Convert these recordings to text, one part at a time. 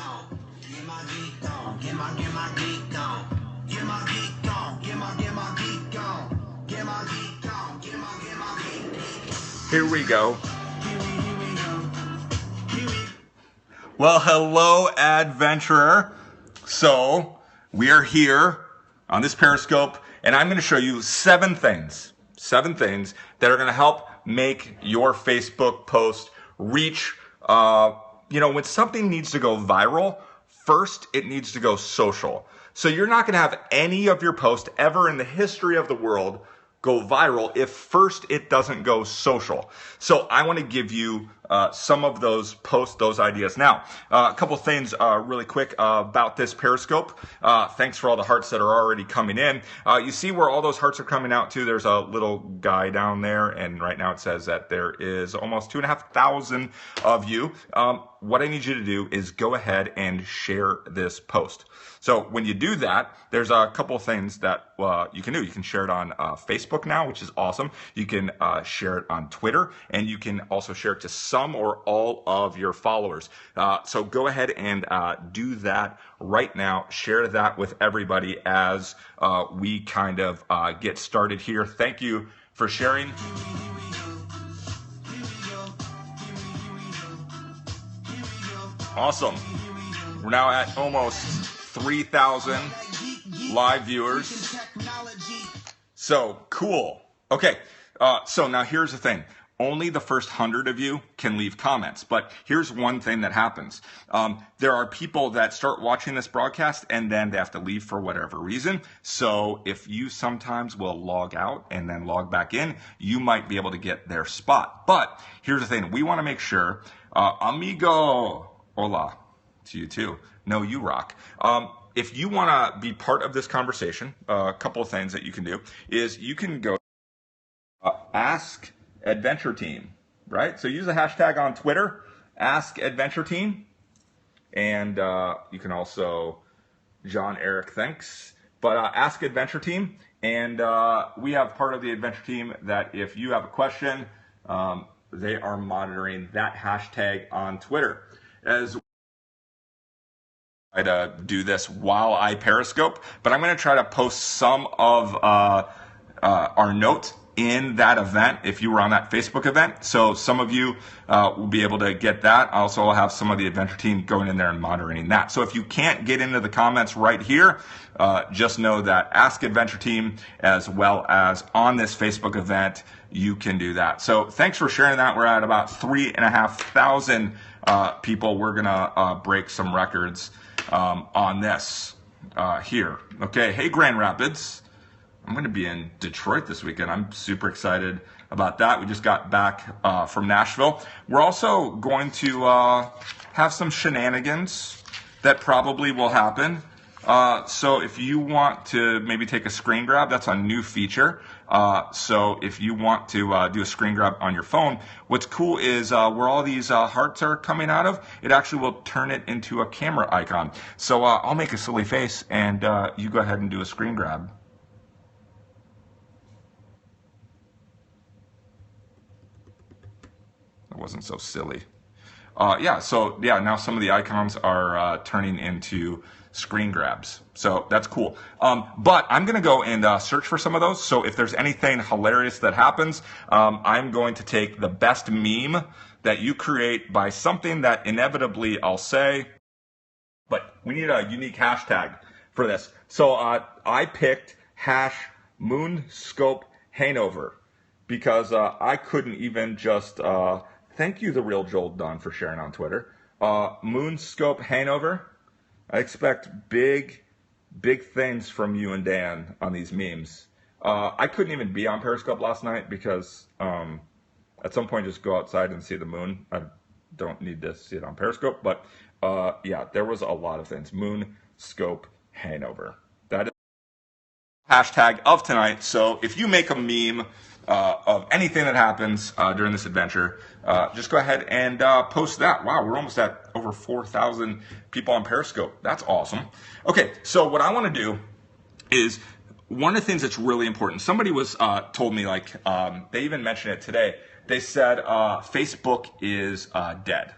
on. Get my geek on. Get my geek on. Get my geek on. Get my geek on. Get my geek on. Get my geek. Here we go. Well, hello, adventurer. So we are here on this Periscope, and I'm going to show you seven things that are going to help make your Facebook post reach, when something needs to go viral, first it needs to go social. So you're not going to have any of your posts ever in the history of the world go viral if first it doesn't go social. So I want to give you some of those posts, those ideas. Now, a couple things really quick about this Periscope. Thanks for all the hearts that are already coming in. You see where all those hearts are coming out to? There's a little guy down there, and right now it says that there is almost 2,500 of you. What I need you to do is go ahead and share this post. So when you do that, there's a couple of things that you can do. You can share it on Facebook now, which is awesome. You can share it on Twitter, and you can also share it to some or all of your followers. So go ahead and do that right now. Share that with everybody as we kind of get started here. Thank you for sharing. Awesome. We're now at almost 3,000 live viewers. So cool. Okay. So now here's the thing. Only the first 100 of you can leave comments. But here's one thing that happens. There are people that start watching this broadcast and then they have to leave for whatever reason. So if you sometimes will log out and then log back in, you might be able to get their spot. But here's the thing. We want to make sure, amigo, hola to you too. No, you rock. If you want to be part of this conversation, a couple of things that you can do is you can go Ask Adventure Team, right? So use the hashtag on Twitter, Ask Adventure Team, and you can also John Eric thanks, but Ask Adventure Team, and we have part of the Adventure Team that if you have a question, they are monitoring that hashtag on Twitter as try to do this while I Periscope, but I'm going to try to post some of our note in that event if you were on that Facebook event. So some of you will be able to get that. I also will have some of the Adventure Team going in there and monitoring that. So if you can't get into the comments right here, just know that Ask Adventure Team as well as on this Facebook event, you can do that. So thanks for sharing that. We're at about 3,500 people. We're going to break some records on this here. Okay, hey Grand Rapids. I'm going to be in Detroit this weekend. I'm super excited about that. We just got back from Nashville. We're also going to have some shenanigans that probably will happen. So if you want to maybe take a screen grab, that's a new feature. So if you want to do a screen grab on your phone, what's cool is where all these hearts are coming out of, it actually will turn it into a camera icon. So I'll make a silly face and you go ahead and do a screen grab. That wasn't so silly. Now some of the icons are turning into screen grabs. So that's cool. But I'm going to go and search for some of those. So if there's anything hilarious that happens, I'm going to take the best meme that you create by something that inevitably I'll say. But we need a unique hashtag for this. So I picked #Moonscope Hanover because I couldn't even just... thank you, The Real Joel Dunn, for sharing on Twitter. Moonscope Hanover. I expect big things from you and Dan on these memes. I couldn't even be on Periscope last night because at some point just go outside and see the moon. I don't need to see it on Periscope, but there was a lot of things. Moonscope Hanover. That is the hashtag of tonight. So if you make a meme of anything that happens during this adventure, just go ahead and post that. Wow, we're almost at over 4,000 people on Periscope. That's awesome. Okay, so what I want to do is one of the things that's really important. Somebody was told me, they even mentioned it today. They said Facebook is dead.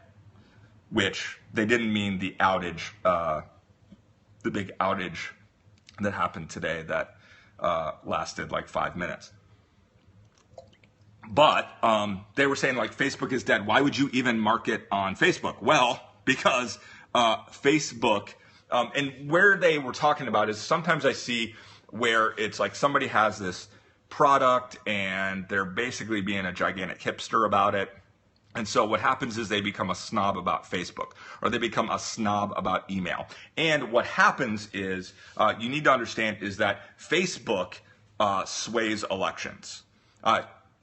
which they didn't mean the outage, the big outage that happened today that lasted like 5 minutes. But they were saying like Facebook is dead. Why would you even market on Facebook? Well, because Facebook, and where they were talking about is sometimes I see where it's like somebody has this product and they're basically being a gigantic hipster about it. And so what happens is they become a snob about Facebook, or they become a snob about email. And what happens is you need to understand is that Facebook sways elections.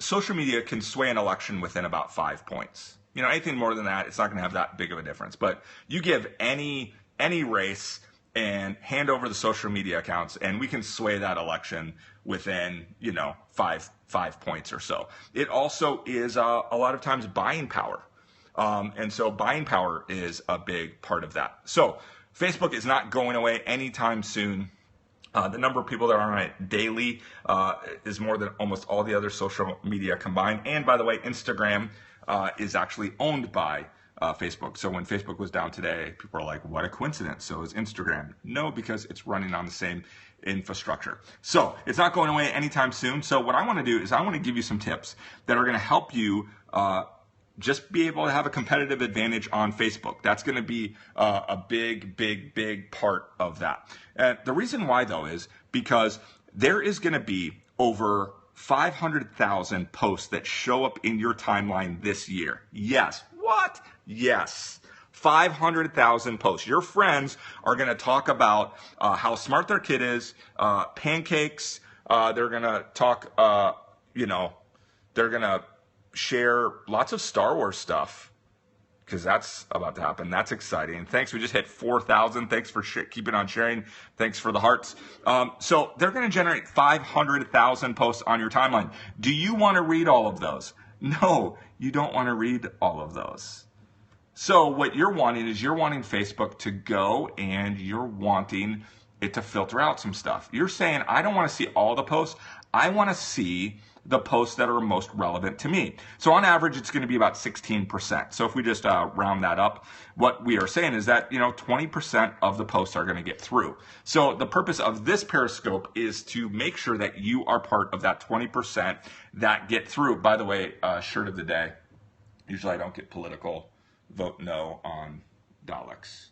Social media can sway an election within about 5 points. You know, anything more than that, it's not going to have that big of a difference. But you give any race and hand over the social media accounts, and we can sway that election within, you know, five points or so. It also is a lot of times buying power. And so buying power is a big part of that. So Facebook is not going away anytime soon. The number of people that are on it daily is more than almost all the other social media combined. And by the way, Instagram is actually owned by Facebook. So when Facebook was down today, people are like, what a coincidence. So is Instagram. No, because it's running on the same infrastructure. So it's not going away anytime soon. So what I want to do is I want to give you some tips that are going to help you just be able to have a competitive advantage on Facebook. That's going to be a big part of that. The reason why, though, is because there is going to be over 500,000 posts that show up in your timeline this year. Yes. What? Yes. 500,000 posts. Your friends are going to talk about how smart their kid is, pancakes. They're going to talk, they're going to share lots of Star Wars stuff because that's about to happen. That's exciting. Thanks. We just hit 4,000. Thanks for keeping on sharing. Thanks for the hearts. So they're going to generate 500,000 posts on your timeline. Do you want to read all of those? No, you don't want to read all of those. So what you're wanting is you're wanting Facebook to go and you're wanting it to filter out some stuff. You're saying, I don't want to see all the posts. I want to see the posts that are most relevant to me. So on average, it's going to be about 16%. So if we just round that up, what we are saying is that, 20% of the posts are going to get through. So the purpose of this Periscope is to make sure that you are part of that 20% that get through. By the way, shirt of the day. Usually I don't get political. Vote no on Daleks.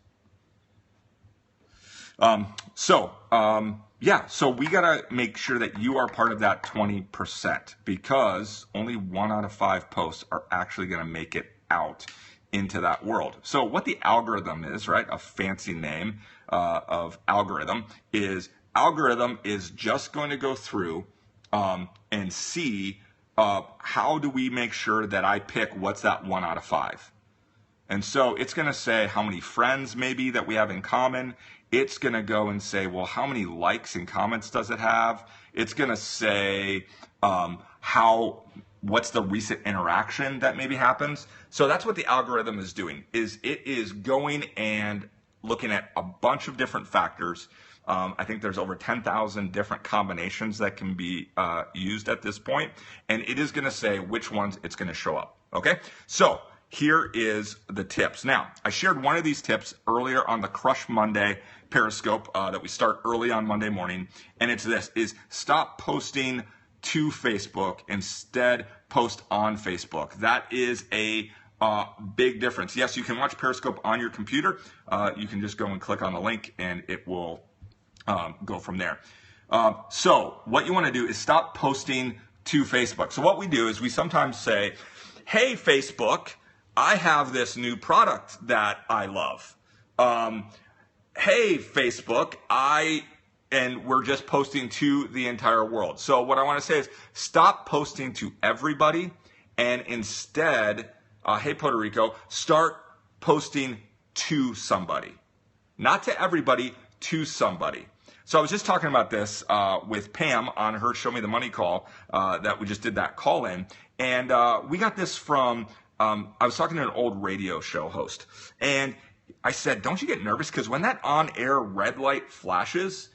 So we got to make sure that you are part of that 20% because only 1 out of 5 posts are actually going to make it out into that world. So what the algorithm is, right? A fancy name of algorithm is just going to go through and see how do we make sure that I pick what's that 1 out of 5. And so it's going to say how many friends maybe that we have in common. It's going to go and say, well, how many likes and comments does it have? It's going to say what's the recent interaction that maybe happens. So that's what the algorithm is doing, is it is going and looking at a bunch of different factors. I think there's over 10,000 different combinations that can be used at this point. And it is going to say which ones it's going to show up. Okay, so here is the tips. Now, I shared one of these tips earlier on the Crush Monday Periscope that we start early on Monday morning, and it's this, is stop posting to Facebook, instead post on Facebook. That is a big difference. Yes, you can watch Periscope on your computer. You can just go and click on the link and it will go from there. So what you want to do is stop posting to Facebook. So what we do is we sometimes say, hey, Facebook, I have this new product that I love. Hey, Facebook, and we're just posting to the entire world. So what I want to say is stop posting to everybody and instead, hey, Puerto Rico, start posting to somebody. Not to everybody, to somebody. So I was just talking about this with Pam on her Show Me the Money call that we just did that call in. And we got this from, I was talking to an old radio show host. And I said, don't you get nervous? Because when that on-air red light flashes,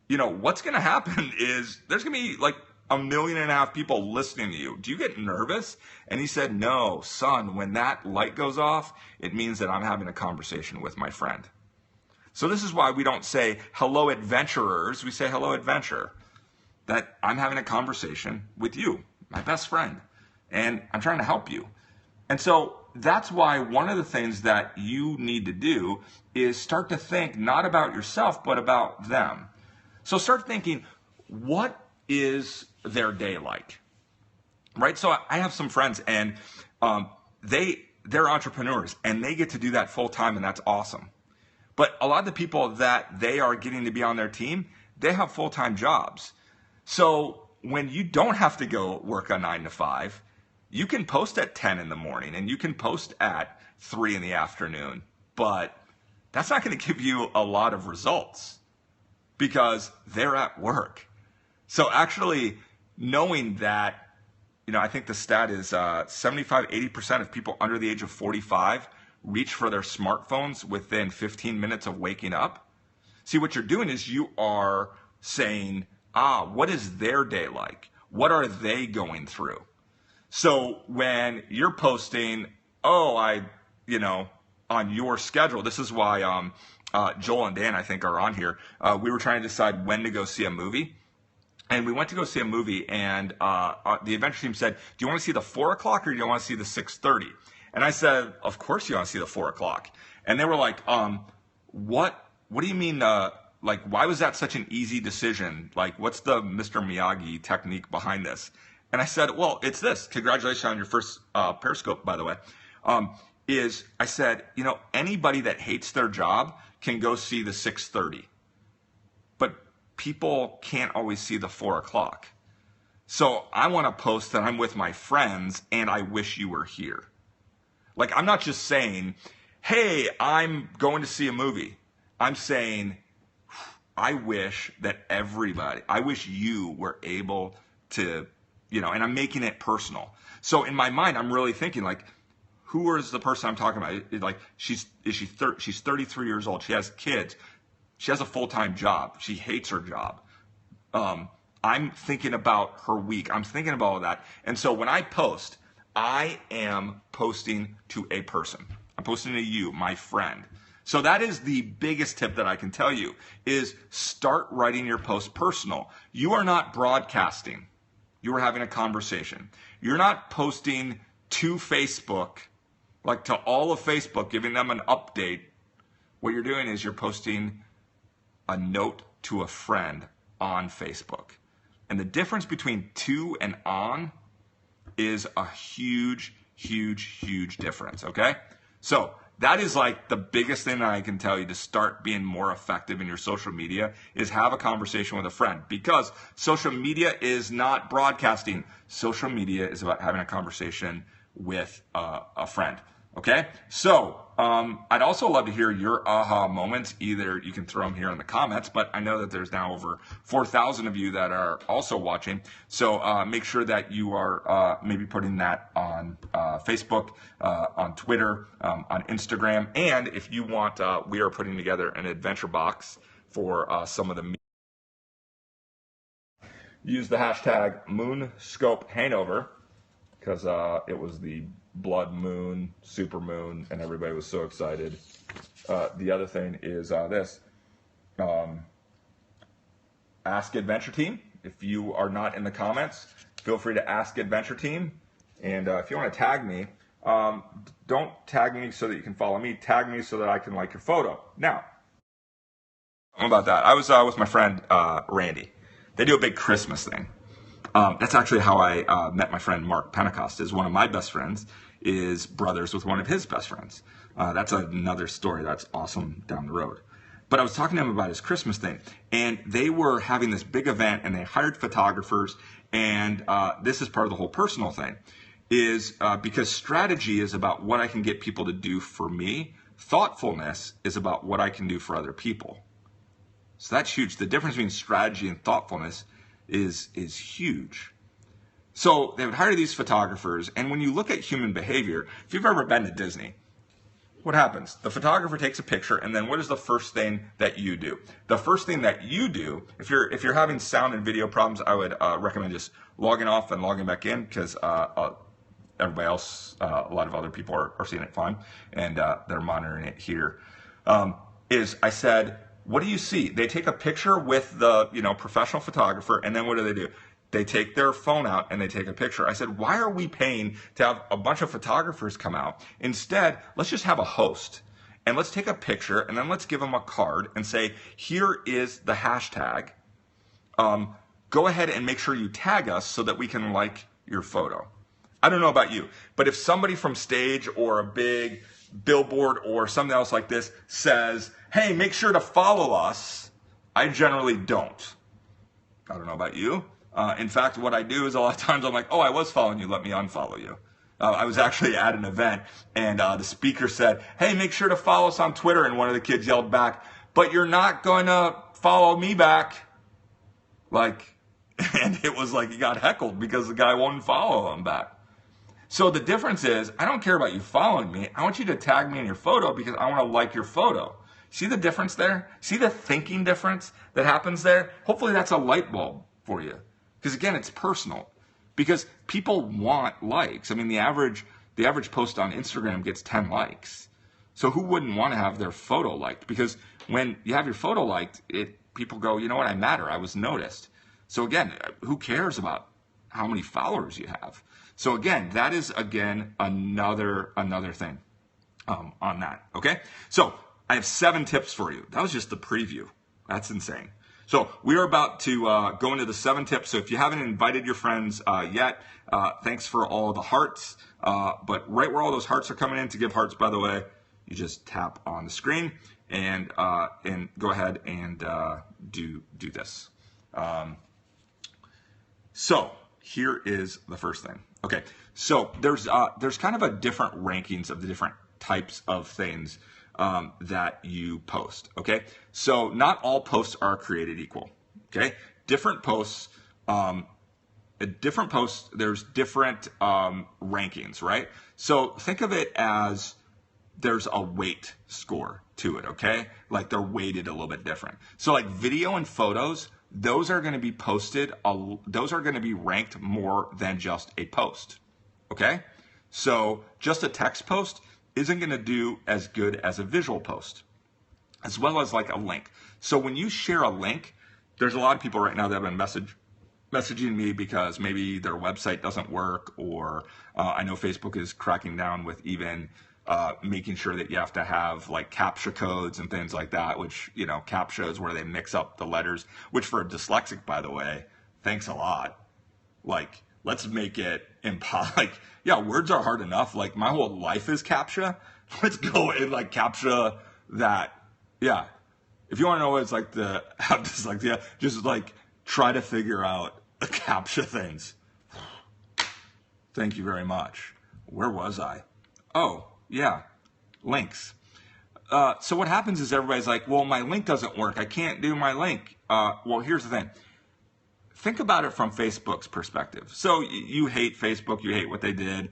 what's going to happen is there's going to be like 1.5 million people listening to you. Do you get nervous? And he said, no, son, when that light goes off, it means that I'm having a conversation with my friend. So this is why we don't say, hello, adventurers. We say, hello, adventure. That I'm having a conversation with you, my best friend, and I'm trying to help you. And so that's why one of the things that you need to do is start to think not about yourself, but about them. So start thinking, what is their day like? Right? So I have some friends, and they're entrepreneurs, and they get to do that full time, and that's awesome. But a lot of the people that they are getting to be on their team, they have full-time jobs. So when you don't have to go work a 9 to 5, you can post at 10 in the morning and you can post at 3 in the afternoon, but that's not going to give you a lot of results because they're at work. So actually knowing that, I think the stat is 75-80% of people under the age of 45 reach for their smartphones within 15 minutes of waking up. See, what you're doing is you are saying, what is their day like? What are they going through? So when you're posting, on your schedule, this is why Joel and Dan, I think, are on here. We were trying to decide when to go see a movie. And we went to go see a movie, and the adventure team said, do you want to see the 4 o'clock or do you want to see the 6:30? And I said, of course you want to see the 4 o'clock. And they were like, what do you mean, why was that such an easy decision? Like, what's the Mr. Miyagi technique behind this? And I said, well, it's this. Congratulations on your first Periscope, by the way. I said, anybody that hates their job can go see the 6:30. But people can't always see the 4 o'clock. So I want to post that I'm with my friends and I wish you were here. Like, I'm not just saying, hey, I'm going to see a movie. I'm saying, I wish you were able to, and I'm making it personal. So in my mind, I'm really thinking, like, who is the person I'm talking about? Like, she's 33 years old. She has kids. She has a full-time job. She hates her job. I'm thinking about her week. I'm thinking about all that. And so when I post, I am posting to a person. I'm posting to you, my friend. So that is the biggest tip that I can tell you is start writing your post personal. You are not broadcasting. You are having a conversation. You're not posting to Facebook, like to all of Facebook, giving them an update. What you're doing is you're posting a note to a friend on Facebook. And the difference between to and on is a huge, huge, huge difference, okay? So that is like the biggest thing that I can tell you to start being more effective in your social media is have a conversation with a friend, because social media is not broadcasting. Social media is about having a conversation with a friend, okay? So I'd also love to hear your aha moments. Either you can throw them here in the comments, but I know that there's now over 4,000 of you that are also watching. So make sure that you are maybe putting that on Facebook, on Twitter, on Instagram. And if you want, we are putting together an adventure box for some of the. Use the hashtag MoonScope Hangover because it was the blood moon, super moon, and everybody was so excited. The other thing is this. Ask Adventure Team. If you are not in the comments, feel free to ask Adventure Team. And if you want to tag me, don't tag me so that you can follow me. Tag me so that I can like your photo. Now, about that, I was with my friend Randy. They do a big Christmas thing. That's actually how I met my friend Mark Pentecost. Is one of my best friends is brothers with one of his best friends. That's another story that's awesome down the road. But I was talking to him about his Christmas thing, and they were having this big event, and they hired photographers, and this is part of the whole personal thing, is because strategy is about what I can get people to do for me. Thoughtfulness is about what I can do for other people. So that's huge. The difference between strategy and thoughtfulness is huge. So they would hire these photographers, and when you look at human behavior, if you've ever been to Disney, what happens? The photographer takes a picture, and then what is the first thing that you do? The first thing that you do, if you're having sound and video problems, I would recommend just logging off and logging back in, because everybody else, a lot of other people are seeing it fine, and they're monitoring it here. I said, what do you see? They take a picture with the professional photographer, and then what do? They take their phone out and they take a picture. I said, why are we paying to have a bunch of photographers come out? Instead, let's just have a host, and let's take a picture, and then let's give them a card and say, here is the hashtag. Go ahead and make sure you tag us so that we can like your photo. I don't know about you, but if somebody from stage or a big billboard or something else like this says, hey, make sure to follow us, I generally don't. I don't know about you. In fact, what I do is a lot of times I'm like, oh, I was following you, let me unfollow you. I was actually at an event, and the speaker said, hey, make sure to follow us on Twitter, and one of the kids yelled back, but you're not going to follow me back. And it was like he got heckled because the guy wouldn't follow him back. So the difference is, I don't care about you following me. I want you to tag me in your photo because I want to like your photo. See the difference there? See the thinking difference that happens there? Hopefully that's a light bulb for you. Because again, it's personal. Because people want likes. I mean, the average post on Instagram gets 10 likes. So who wouldn't want to have their photo liked? Because when you have your photo liked, people go, you know what, I matter. I was noticed. So again, who cares about how many followers you have? So again, that is another thing on that. Okay. So I have 7 tips for you. That was just the preview. That's insane. So we are about to go into the 7 tips. So if you haven't invited your friends yet, thanks for all the hearts. But right where all those hearts are coming in, to give hearts, by the way, you just tap on the screen and go ahead and do this. So here is the first thing. Okay, so there's kind of a different rankings of the different types of things that you post. Okay, so not all posts are created equal. Okay, different posts, there's different rankings, right? So think of it as there's a weight score to it. Okay, like they're weighted a little bit different. So like video and photos, those are going to be posted, those are going to be ranked more than just a post, okay? So just a text post isn't going to do as good as a visual post, as well as like a link. So when you share a link, there's a lot of people right now that have been messaging me because maybe their website doesn't work, or I know Facebook is cracking down with even making sure that you have to have like CAPTCHA codes and things like that, which, CAPTCHA is where they mix up the letters, which for a dyslexic, by the way, thanks a lot. Like, let's make it words are hard enough. Like, my whole life is CAPTCHA. Let's go in like CAPTCHA that, yeah. If you want to know what it's like to have dyslexia, just like try to figure out the CAPTCHA things. Thank you very much. Where was I? Oh, yeah, links. So what happens is everybody's like, well, my link doesn't work. I can't do my link. Well, here's the thing. Think about it from Facebook's perspective. So you hate Facebook. You hate what they did.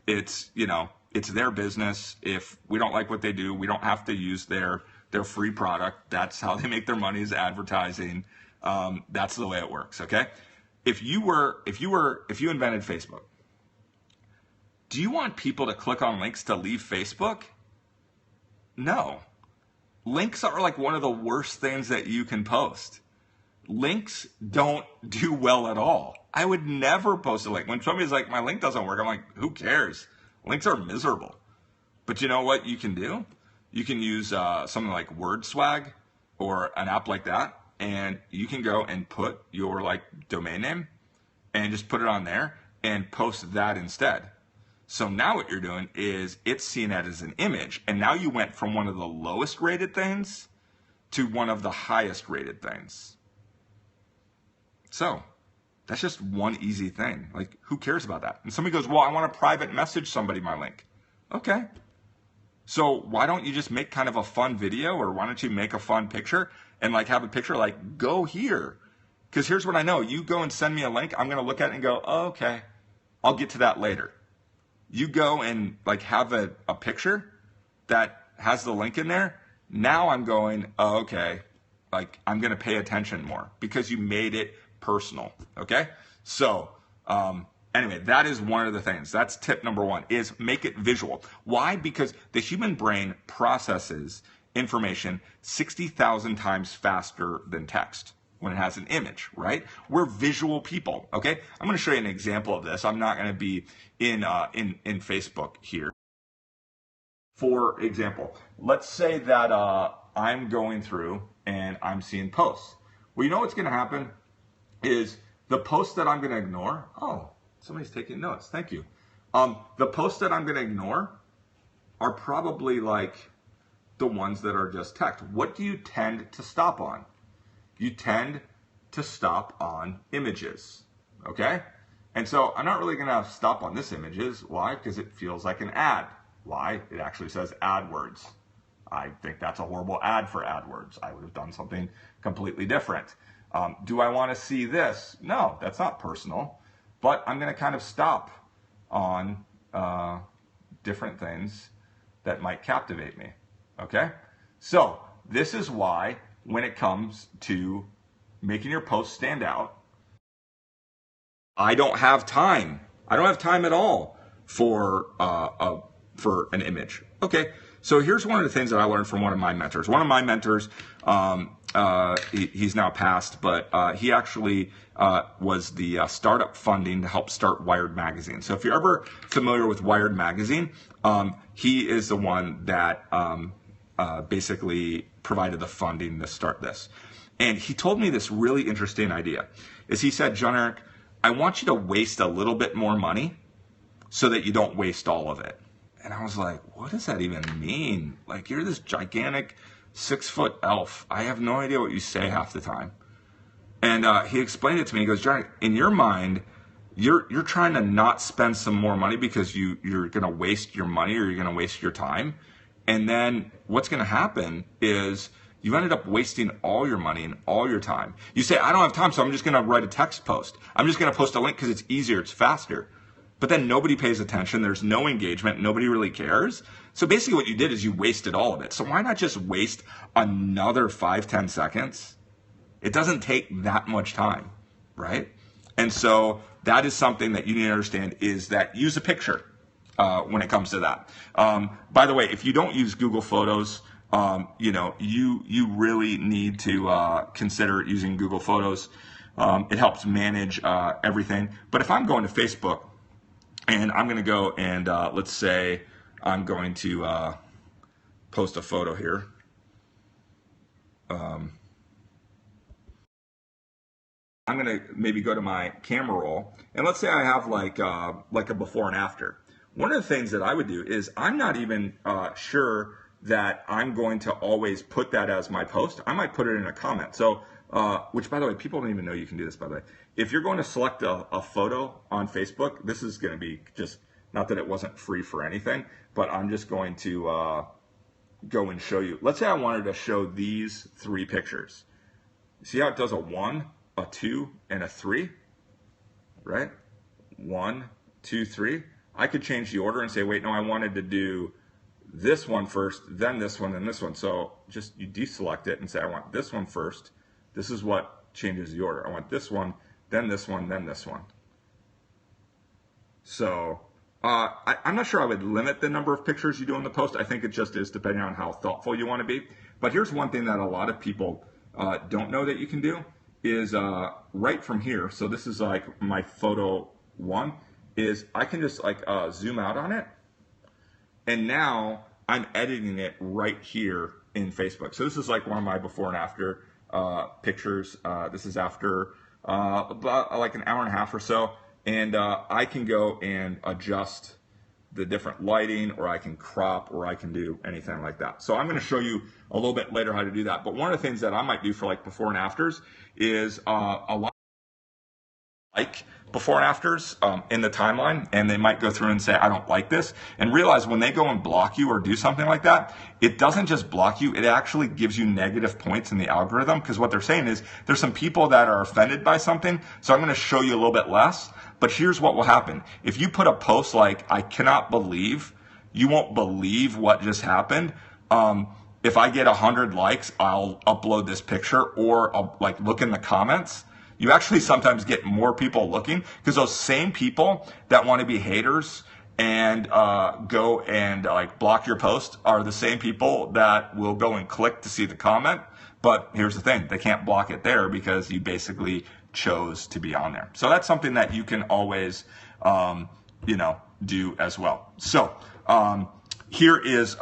It's their business. If we don't like what they do, we don't have to use their free product. That's how they make their money, is advertising. That's the way it works. Okay. If you invented Facebook, do you want people to click on links to leave Facebook? No. Links are like one of the worst things that you can post. Links don't do well at all. I would never post a link. When somebody's like, my link doesn't work, I'm like, who cares? Links are miserable. But you know what you can do? You can use something like WordSwag or an app like that, and you can go and put your like domain name and just put it on there and post that instead. So now what you're doing is it's seen as an image, and now you went from one of the lowest rated things to one of the highest rated things. So that's just one easy thing. Like, who cares about that? And somebody goes, well, I want to private message somebody my link. Okay. So why don't you just make kind of a fun video, or why don't you make a fun picture and like have a picture like, go here. Because here's what I know. You go and send me a link. I'm going to look at it and go, oh, okay, I'll get to that later. You go and like have a picture that has the link in there, now I'm going, oh, okay, like I'm going to pay attention more because you made it personal. Okay. So, anyway, that is one of the things. That's tip number one, is make it visual. Why? Because the human brain processes information 60,000 times faster than text when it has an image, right? We're visual people, okay? I'm going to show you an example of this. I'm not going to be in Facebook here. For example, let's say that I'm going through and I'm seeing posts. Well, you know what's going to happen is the posts that I'm going to ignore. Oh, somebody's taking notes. Thank you. The posts that I'm going to ignore are probably like the ones that are just text. What do you tend to stop on? You tend to stop on images, okay? And so I'm not really going to stop on this images. Why? Because it feels like an ad. Why? It actually says AdWords. I think that's a horrible ad for AdWords. I would have done something completely different. Do I want to see this? No, that's not personal. But I'm going to kind of stop on different things that might captivate me. Okay? So this is why when it comes to making your post stand out, I don't have time. I don't have time at all for an image. Okay, so here's one of the things that I learned from one of my mentors. One of my mentors, he's now passed, but he actually was the startup funding to help start Wired Magazine. So if you're ever familiar with Wired Magazine, he is the one that basically provided the funding to start this. And he told me this really interesting idea. Is he said, John Eric, I want you to waste a little bit more money so that you don't waste all of it. And I was like, what does that even mean? Like, you're this gigantic 6-foot elf. I have no idea what you say half the time. And he explained it to me. He goes, John, in your mind, you're trying to not spend some more money because you're going to waste your money or you're going to waste your time. And then what's going to happen is you ended up wasting all your money and all your time. You say, I don't have time, so I'm just going to write a text post. I'm just going to post a link because it's easier, it's faster. But then nobody pays attention. There's no engagement. Nobody really cares. So basically what you did is you wasted all of it. So why not just waste another 5-10 seconds? It doesn't take that much time, right? And so that is something that you need to understand, is that use a picture when it comes to that. By the way, if you don't use Google Photos, you really need to consider using Google Photos. It helps manage everything. But if I'm going to Facebook, and I'm going to go and let's say I'm going to post a photo here. I'm going to maybe go to my camera roll, and let's say I have like a before and after. One of the things that I would do is I'm not even sure that I'm going to always put that as my post. I might put it in a comment. So, which by the way, people don't even know you can do this, by the way. If you're going to select a photo on Facebook, this is going to be just, not that it wasn't free for anything, but I'm just going to go and show you. Let's say I wanted to show these 3 pictures. See how it does a 1, a 2, and a 3, right? 1, 2, 3. I could change the order and say, wait, no, I wanted to do this one first, then this one, then this one. So just you deselect it and say, I want this one first. This is what changes the order. I want this one, then this one, then this one. So I'm not sure I would limit the number of pictures you do in the post. I think it just is depending on how thoughtful you want to be. But here's one thing that a lot of people don't know that you can do is right from here. So this is like my photo 1, is I can just like zoom out on it. And now I'm editing it right here in Facebook. So this is like one of my before and after pictures. This is after about like an hour and a half or so. And I can go and adjust the different lighting, or I can crop, or I can do anything like that. So I'm going to show you a little bit later how to do that. But one of the things that I might do for like before and afters is a lot like before and afters in the timeline, and they might go through and say, I don't like this, and realize when they go and block you or do something like that, it doesn't just block you, it actually gives you negative points in the algorithm, because what they're saying is there's some people that are offended by something, so I'm going to show you a little bit less. But here's what will happen. If you put a post like, I cannot believe you won't believe what just happened. If I get 100 likes, I'll upload this picture, or I'll like look in the comments. You actually sometimes get more people looking, because those same people that want to be haters and go and like block your post are the same people that will go and click to see the comment. But here's the thing, they can't block it there because you basically chose to be on there. So that's something that you can always, do as well. So here is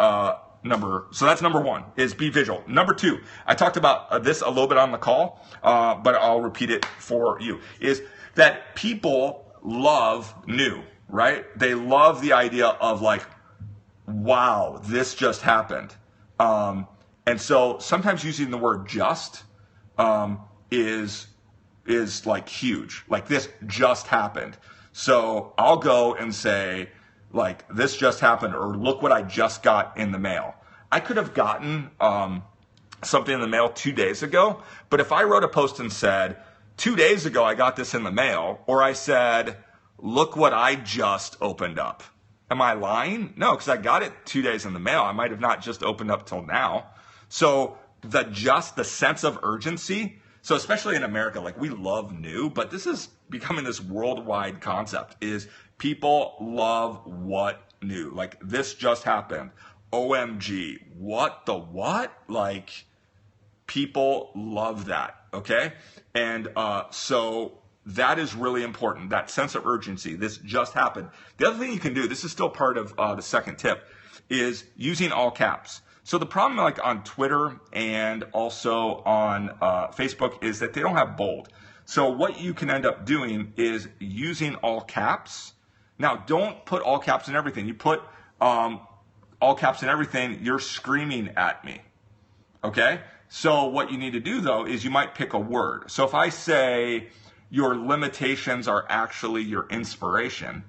so that's number one, is be visual. Number two, I talked about this a little bit on the call, but I'll repeat it for you, is that people love new, right? They love the idea of like, wow, this just happened. And so sometimes using the word just is like huge. Like, this just happened. So I'll go and say, like, this just happened, or look what I just got in the mail. I could have gotten something in the mail 2 days ago, but if I wrote a post and said, 2 days ago I got this in the mail, or I said, look what I just opened up, am I lying? No, because I got it 2 days in the mail. I might have not just opened up till now. So the sense of urgency, so especially in America, like, we love new, but this is becoming this worldwide concept, is people love what new. Like, this just happened. OMG, what the what? Like, people love that, okay? And so that is really important, that sense of urgency. This just happened. The other thing you can do, this is still part of the second tip, is using all caps. So the problem, like, on Twitter and also on Facebook, is that they don't have bold. So what you can end up doing is using all caps. Now, don't put all caps in everything. You put all caps in everything, you're screaming at me, okay? So what you need to do, though, is you might pick a word. So if I say your limitations are actually your inspiration,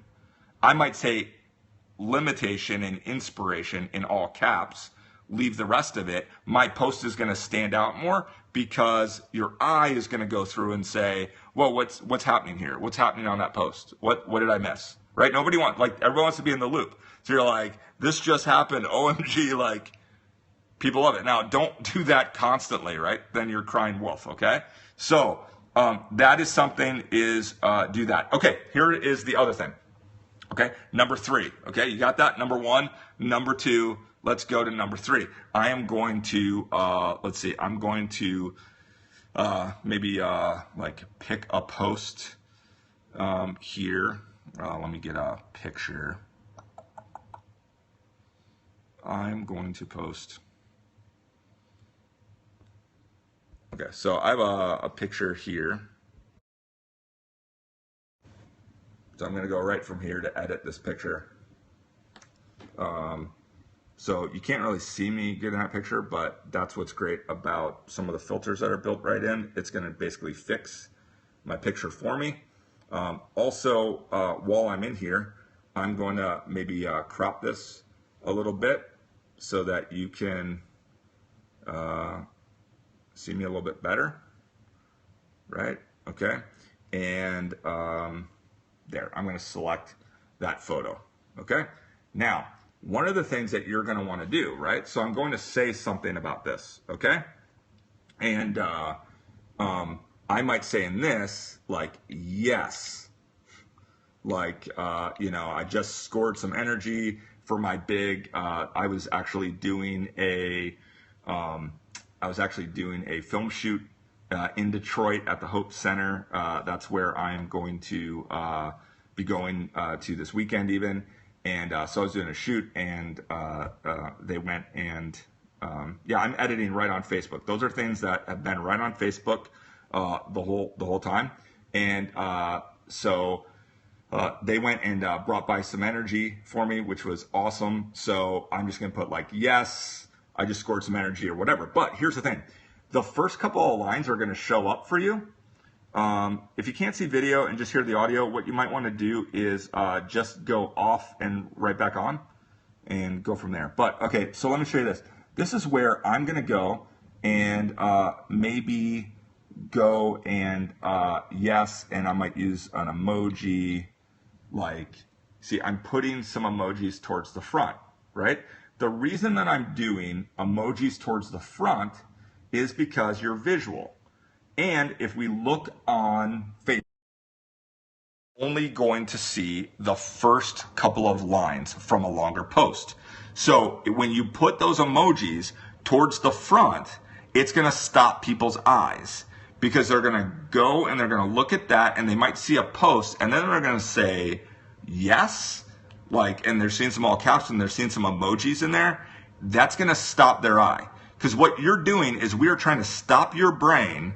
I might say limitation and inspiration in all caps, leave the rest of it. My post is going to stand out more, because your eye is going to go through and say, well, what's happening here? What's happening on that post? What did I miss? Right? Everyone wants to be in the loop. So you're like, this just happened, OMG, like, people love it. Now, don't do that constantly, right? Then you're crying wolf, okay? So that is something, is do that. Okay, here is the other thing. Okay, number three. Okay, you got that? Number one, number two. Let's go to number three. I am going to, I'm going to maybe like pick a post here. Let me get a picture. I'm going to post. Okay, so I have a picture here. So I'm going to go right from here to edit this picture. So you can't really see me getting that picture, but that's what's great about some of the filters that are built right in. It's going to basically fix my picture for me. Also, while I'm in here, I'm going to maybe crop this a little bit so that you can see me a little bit better, right? Okay, and there, I'm going to select that photo, okay? Now, one of the things that you're going to want to do, right? So I'm going to say something about this, okay? And I might say in this, like, yes, like, I just scored some energy for my big, I was actually doing a film shoot in Detroit at the Hope Center. That's where I'm going to be going to this weekend even. And so I was doing a shoot, and they went and, I'm editing right on Facebook. Those are things that have been right on Facebook the whole time. And so they went and brought by some energy for me, which was awesome. So I'm just going to put like, yes, I just scored some energy or whatever. But here's the thing. The first couple of lines are going to show up for you. If you can't see video and just hear the audio, what you might want to do is just go off and right back on and go from there. But okay, so let me show you this. This is where I'm going to go and maybe go and yes, and I might use an emoji. Like, see, I'm putting some emojis towards the front. right? The reason that I'm doing emojis towards the front is because you're visual. And if we look on Facebook, only going to see the first couple of lines from a longer post. So when you put those emojis towards the front, it's going to stop people's eyes because they're going to go and they're going to look at that and they might see a post and then they're going to say yes, like, and they're seeing some all caps and they're seeing some emojis in there. That's going to stop their eye because what you're doing is we are trying to stop your brain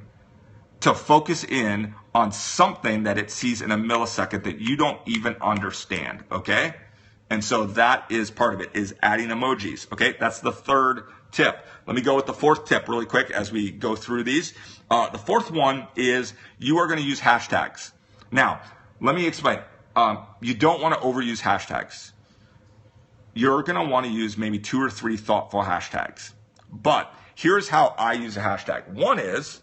to focus in on something that it sees in a millisecond that you don't even understand, okay? And so that is part of it, is adding emojis, okay? That's the third tip. Let me go with the fourth tip really quick as we go through these. The fourth one is you are going to use hashtags. Now, let me explain. You don't want to overuse hashtags. You're going to want to use maybe 2 or 3 thoughtful hashtags. But here's how I use a hashtag. One is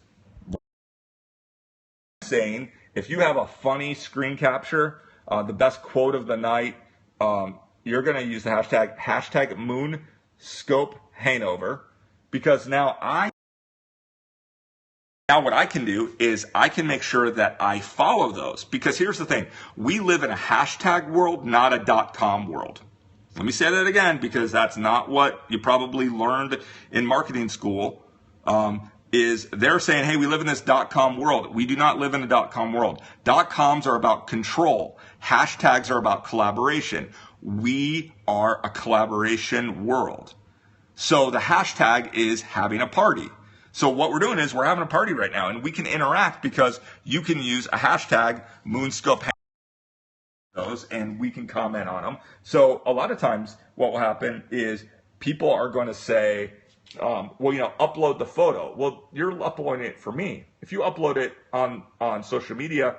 saying if you have a funny screen capture, the best quote of the night, you're going to use the hashtag Moonscope Hangover, because now what I can do is I can make sure that I follow those, because here's the thing, we live in a hashtag world, not a .com world. Let me say that again, because that's not what you probably learned in marketing school. Is they're saying, hey, we live in this .com world. We do not live in a .com world. .coms are about control. Hashtags are about collaboration. We are a collaboration world. So the hashtag is having a party. So what we're doing is we're having a party right now, and we can interact because you can use a hashtag Moonscope those, and we can comment on them. So a lot of times what will happen is people are going to say, upload the photo. Well, you're uploading it for me. If you upload it on social media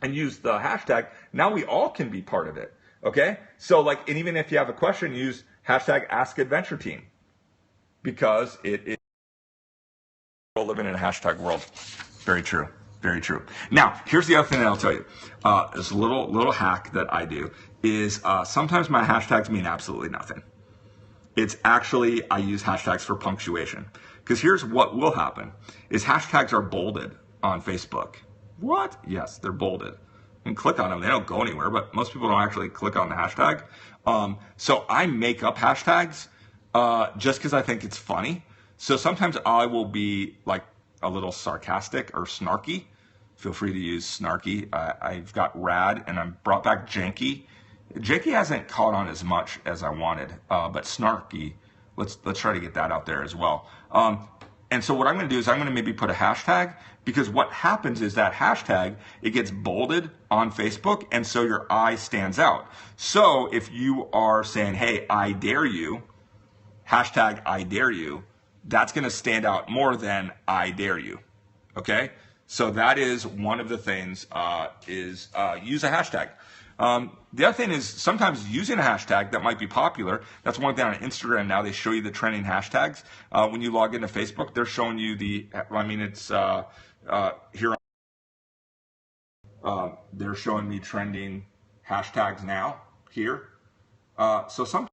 and use the hashtag, now we all can be part of it. Okay? So and even if you have a question, use hashtag #AskAdventureTeam, because it is living in a hashtag world. Very true. Very true. Now, here's the other thing that I'll tell you. This little hack that I do is sometimes my hashtags mean absolutely nothing. It's actually, I use hashtags for punctuation. Because here's what will happen, is hashtags are bolded on Facebook. What? Yes, they're bolded. And click on them. They don't go anywhere, but most people don't actually click on the hashtag. So I make up hashtags just because I think it's funny. So sometimes I will be like a little sarcastic or snarky. Feel free to use snarky. I've got rad, and I've brought back janky. Janky hasn't caught on as much as I wanted, but snarky, let's try to get that out there as well. And so what I'm going to do is I'm going to maybe put a hashtag, because what happens is that hashtag, it gets bolded on Facebook, and so your eye stands out. So if you are saying, hey, I dare you, hashtag I dare you, that's going to stand out more than I dare you. Okay? So that is one of the things, use a hashtag. The other thing is sometimes using a hashtag that might be popular. That's one thing on Instagram now. They show you the trending hashtags. When you log into Facebook, they're showing you here. They're showing me trending hashtags now here. So sometimes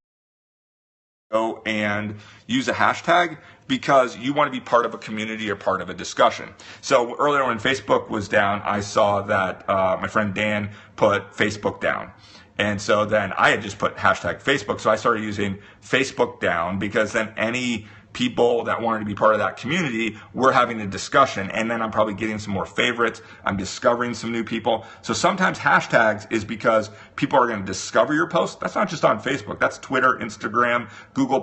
go and use a hashtag because you want to be part of a community or part of a discussion. So earlier when Facebook was down, I saw that my friend Dan put Facebook down. And so then I had just put hashtag Facebook. So I started using Facebook down, because then any people that wanted to be part of that community were having a discussion, and then I'm probably getting some more favorites. I'm discovering some new people. So sometimes hashtags is because people are going to discover your post. That's not just on Facebook. That's Twitter, Instagram, Google+,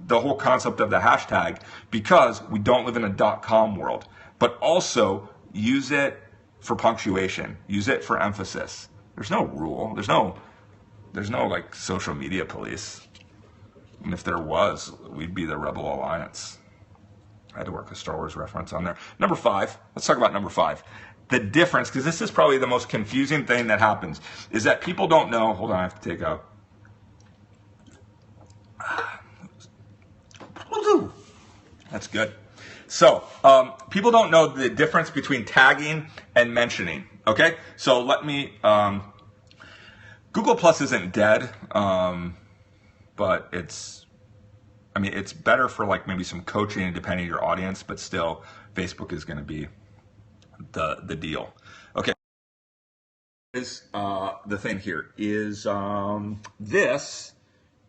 the whole concept of the hashtag, because we don't live in a .com world. But also use it for punctuation. Use it for emphasis. There's no rule. There's no like social media police. And if there was, we'd be the Rebel Alliance. I had to work a Star Wars reference on there. Number 5, let's talk about number 5. The difference, because this is probably the most confusing thing that happens, is that people don't know. Hold on, I have to take a. That's good. So, people don't know the difference between tagging and mentioning. Okay? So let me. Google Plus isn't dead. But but it's better for like maybe some coaching and depending on your audience, but still Facebook is going to be the deal. Okay. Is the thing here is this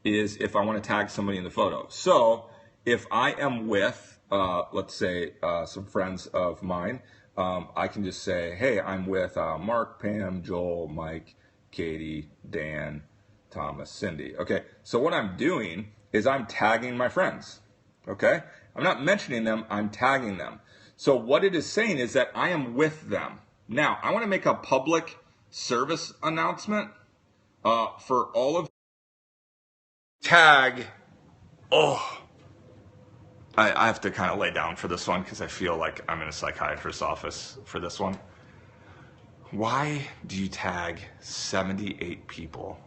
is if I want to tag somebody in the photo. So if I am with, let's say, some friends of mine, I can just say, hey, I'm with Mark, Pam, Joel, Mike, Katie, Dan, Thomas, Cindy. Okay, so what I'm doing is I'm tagging my friends. Okay, I'm not mentioning them, I'm tagging them. So what it is saying is that I am with them. Now, I want to make a public service announcement for all of tag. Oh, I have to kind of lay down for this one because I feel like I'm in a psychiatrist's office for this one. Why do you tag 78 people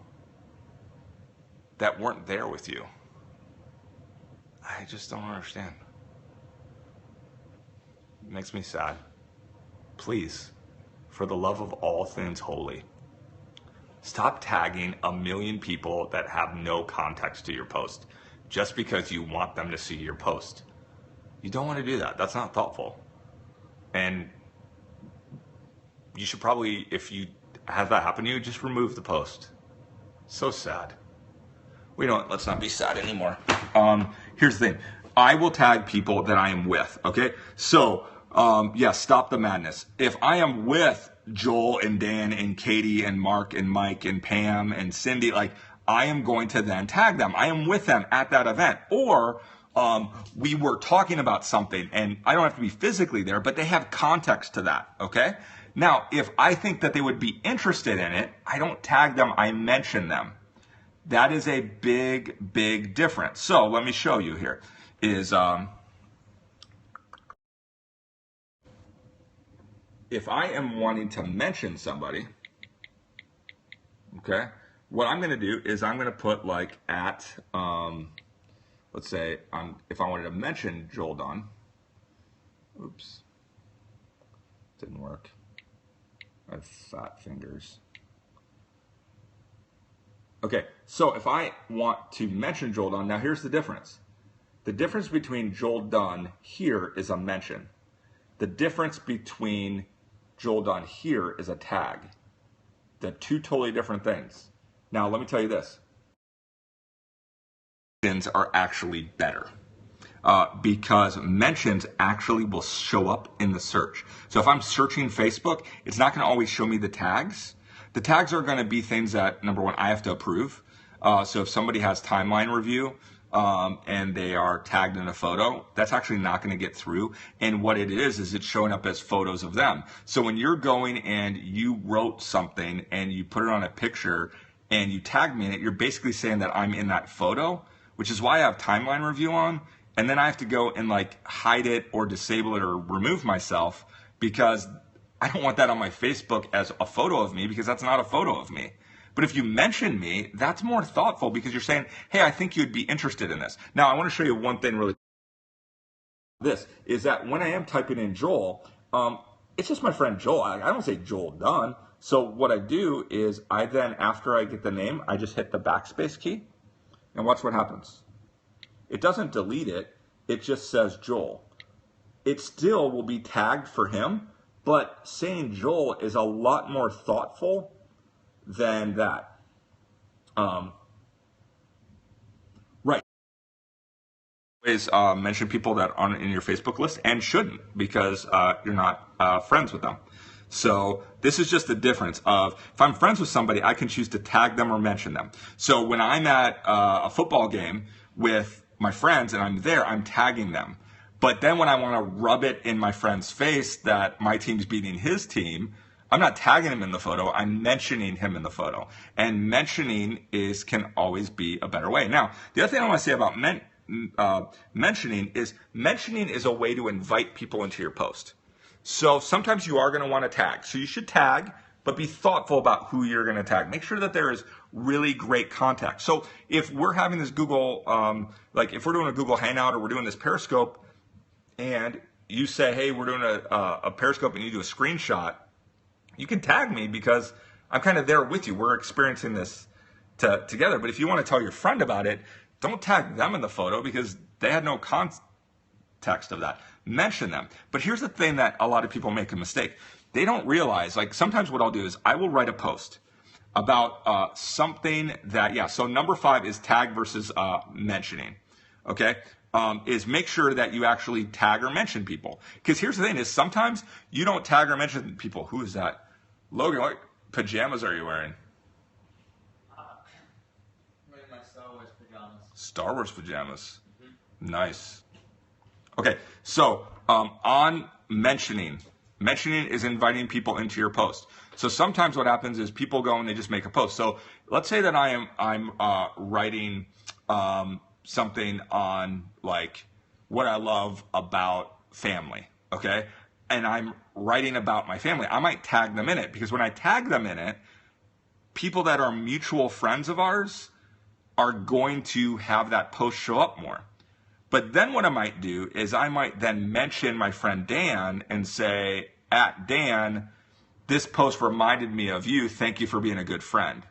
that weren't there with you? I just don't understand. It makes me sad. Please, for the love of all things holy, stop tagging 1 million people that have no context to your post just because you want them to see your post. You don't want to do that. That's not thoughtful. And you should probably, if you have that happen to you, just remove the post. So sad. Let's not be sad anymore. Here's the thing. I will tag people that I am with, okay? So, stop the madness. If I am with Joel and Dan and Katie and Mark and Mike and Pam and Cindy, like, I am going to then tag them. I am with them at that event. Or we were talking about something, and I don't have to be physically there, but they have context to that, okay? Now, if I think that they would be interested in it, I don't tag them, I mention them. That is a big, big difference. So let me show you here. If I am wanting to mention somebody, okay, what I'm going to do is I'm going to put like at, let's say, if I wanted to mention Joel Dunn, oops, didn't work. I have fat fingers. Okay, so if I want to mention Joel Dunn, now here's the difference. The difference between Joel Dunn here is a mention. The difference between Joel Dunn here is a tag. They're two totally different things. Now, let me tell you this. Mentions are actually better because mentions actually will show up in the search. So if I'm searching Facebook, it's not going to always show me the tags. The tags are going to be things that, number one, I have to approve. So if somebody has timeline review and they are tagged in a photo, that's actually not going to get through. And what it is it's showing up as photos of them. So when you're going and you wrote something and you put it on a picture and you tag me in it, you're basically saying that I'm in that photo, which is why I have timeline review on. And then I have to go and like hide it or disable it or remove myself because I don't want that on my Facebook as a photo of me because that's not a photo of me. But if you mention me, that's more thoughtful because you're saying, hey, I think you'd be interested in this. Now, I want to show you one thing really. This is that when I am typing in Joel, it's just my friend Joel. I don't say Joel Dunn. So what I do is I then, after I get the name, I just hit the backspace key and watch what happens. It doesn't delete it. It just says Joel. It still will be tagged for him, but saying Joel is a lot more thoughtful than that. Right. Always mention people that aren't in your Facebook list and shouldn't because you're not friends with them. So this is just the difference of if I'm friends with somebody, I can choose to tag them or mention them. So when I'm at a football game with my friends and I'm there, I'm tagging them. But then when I want to rub it in my friend's face that my team's beating his team, I'm not tagging him in the photo, I'm mentioning him in the photo. And mentioning can always be a better way. Now, the other thing I want to say about mentioning is a way to invite people into your post. So sometimes you are going to want to tag. So you should tag, but be thoughtful about who you're going to tag. Make sure that there is really great contact. So if we're having this Google, if we're doing a Google Hangout or we're doing this Periscope, and you say, hey, we're doing a Periscope and you do a screenshot, you can tag me because I'm kind of there with you. We're experiencing this together. But if you want to tell your friend about it, don't tag them in the photo because they had no context of that. Mention them. But here's the thing that a lot of people make a mistake. They don't realize, like sometimes what I'll do is I will write a post about something that, so number 5 is tag versus mentioning, okay? Is make sure that you actually tag or mention people. Because here's the thing is sometimes you don't tag or mention people. Who is that? Logan, what pajamas are you wearing? I'm wearing my Star Wars pajamas. Star Wars pajamas. Mm-hmm. Nice. Okay, so on mentioning is inviting people into your post. So sometimes what happens is people go and they just make a post. So let's say that I'm writing something on like what I love about family, okay? And I'm writing about my family. I might tag them in it because when I tag them in it, people that are mutual friends of ours are going to have that post show up more. But then what I might do is I might then mention my friend Dan and say, at Dan, this post reminded me of you. Thank you for being a good friend.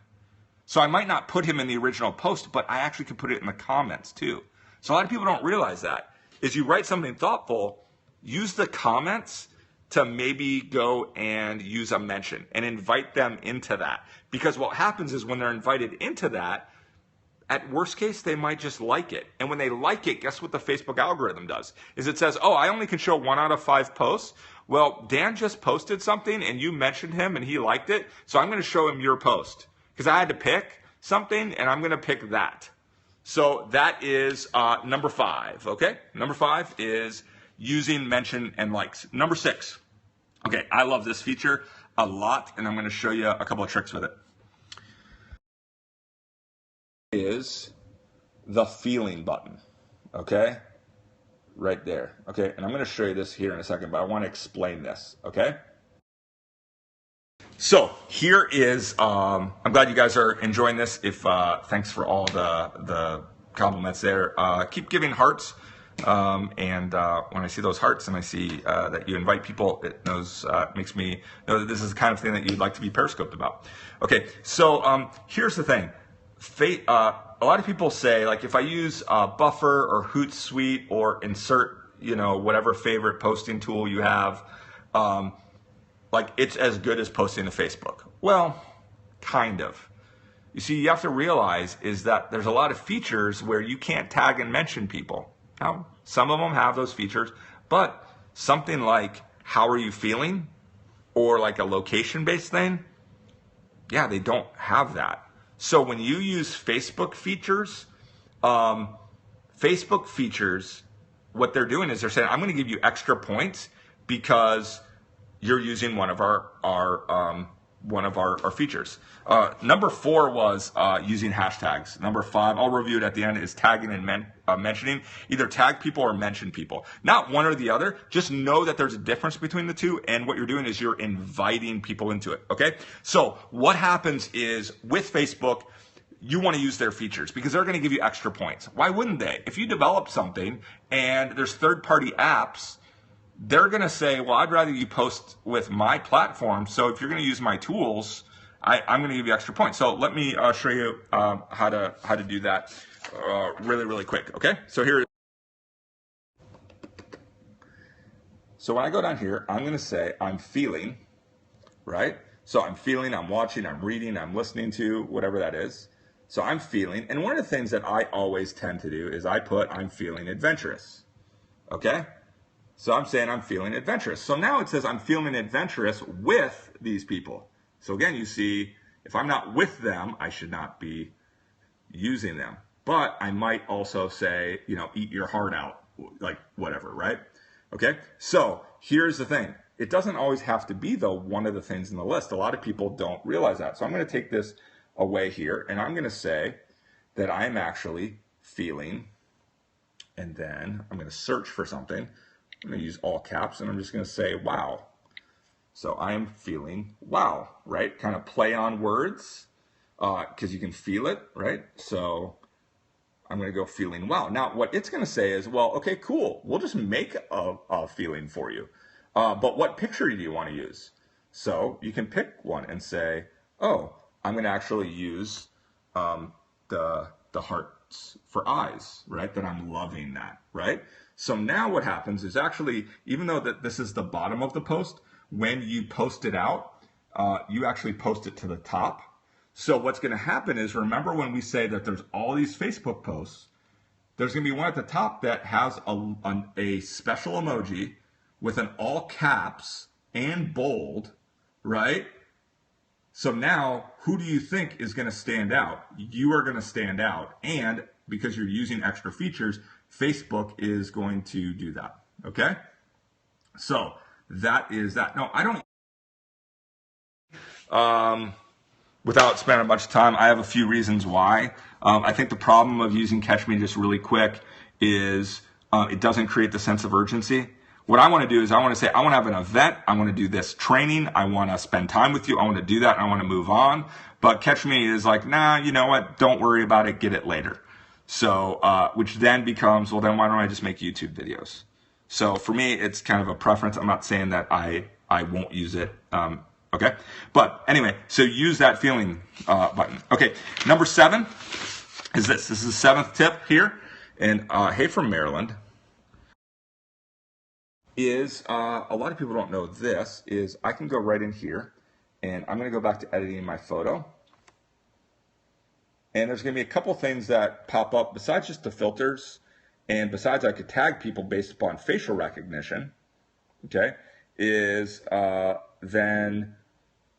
So I might not put him in the original post, but I actually could put it in the comments too. So a lot of people don't realize that. Is you write something thoughtful, use the comments to maybe go and use a mention and invite them into that. Because what happens is when they're invited into that, at worst case, they might just like it. And when they like it, guess what the Facebook algorithm does? Is it says, oh, I only can show 1 out of 5 posts. Well, Dan just posted something and you mentioned him and he liked it. So I'm going to show him your post because I had to pick something and I'm going to pick that. So that is number 5. Okay. Number 5 is using mention and likes. Number 6. Okay. I love this feature a lot and I'm going to show you a couple of tricks with it. Is the feeling button, okay? Right there, okay? And I'm going to show you this here in a second, but I want to explain this, okay? So here is, I'm glad you guys are enjoying this. If thanks for all the compliments there. Keep giving hearts, and when I see those hearts and I see that you invite people, it makes me know that this is the kind of thing that you'd like to be periscoped about. Okay, so here's the thing. A lot of people say, like, if I use Buffer or Hootsuite or insert, whatever favorite posting tool you have, like, it's as good as posting to Facebook. Well, kind of. You see, you have to realize is that there's a lot of features where you can't tag and mention people. Now, some of them have those features, but something like, how are you feeling? Or like a location-based thing, yeah, they don't have that. So when you use Facebook features, what they're doing is they're saying, I'm going to give you extra points because you're using one of our features. Number 4 was using hashtags. Number 5, I'll review it at the end, is tagging and mentioning. Either tag people or mention people. Not one or the other. Just know that there's a difference between the two, and what you're doing is you're inviting people into it, okay? So what happens is with Facebook, you want to use their features because they're going to give you extra points. Why wouldn't they? If you develop something and there's third-party apps, they're going to say, well, I'd rather you post with my platform. So if you're going to use my tools, I'm going to give you extra points. So let me show you how to do that really, really quick. Okay. So here. So when I go down here, I'm going to say I'm feeling, right? So I'm feeling, I'm watching, I'm reading, I'm listening to, whatever that is. So I'm feeling. And one of the things that I always tend to do is I put I'm feeling adventurous. Okay. So I'm saying I'm feeling adventurous. So now it says I'm feeling adventurous with these people. So again, you see, if I'm not with them, I should not be using them. But I might also say, eat your heart out, like whatever, right? Okay. So here's the thing. It doesn't always have to be, though, one of the things in the list. A lot of people don't realize that. So I'm going to take this away here, and I'm going to say that I'm actually feeling, and then I'm going to search for something. I'm going to use all caps, and I'm just going to say, wow. So I am feeling wow, right? Kind of play on words because you can feel it, right? So I'm going to go feeling wow. Now, what it's going to say is, well, okay, cool. We'll just make a feeling for you. But what picture do you want to use? So you can pick one and say, oh, I'm going to actually use the hearts for eyes, right? That I'm loving that, right? So now what happens is actually, even though that this is the bottom of the post, when you post it out, you actually post it to the top. So what's going to happen is, remember when we say that there's all these Facebook posts, there's going to be one at the top that has a special emoji with an all caps and bold, right? So now, who do you think is going to stand out? You are going to stand out. And because you're using extra features, Facebook is going to do that. Okay? So that is that. Now, I don't, without spending much time, I have a few reasons why. I think the problem of using Catch Me just really quick is it doesn't create the sense of urgency. What I want to do is I want to say, I want to have an event. I want to do this training. I want to spend time with you. I want to do that. And I want to move on. But Catch Me is like, nah, you know what? Don't worry about it. Get it later. So, which then becomes, well, then why don't I just make YouTube videos? So for me, it's kind of a preference. I'm not saying that I won't use it. Okay. But anyway, so use that feeling button. Okay. Number 7 is this. This is the 7th tip here. And hey, from Maryland. Is a lot of people don't know this, is I can go right in here and I'm going to go back to editing my photo. And there's going to be a couple things that pop up besides just the filters, and besides I could tag people based upon facial recognition, okay, is then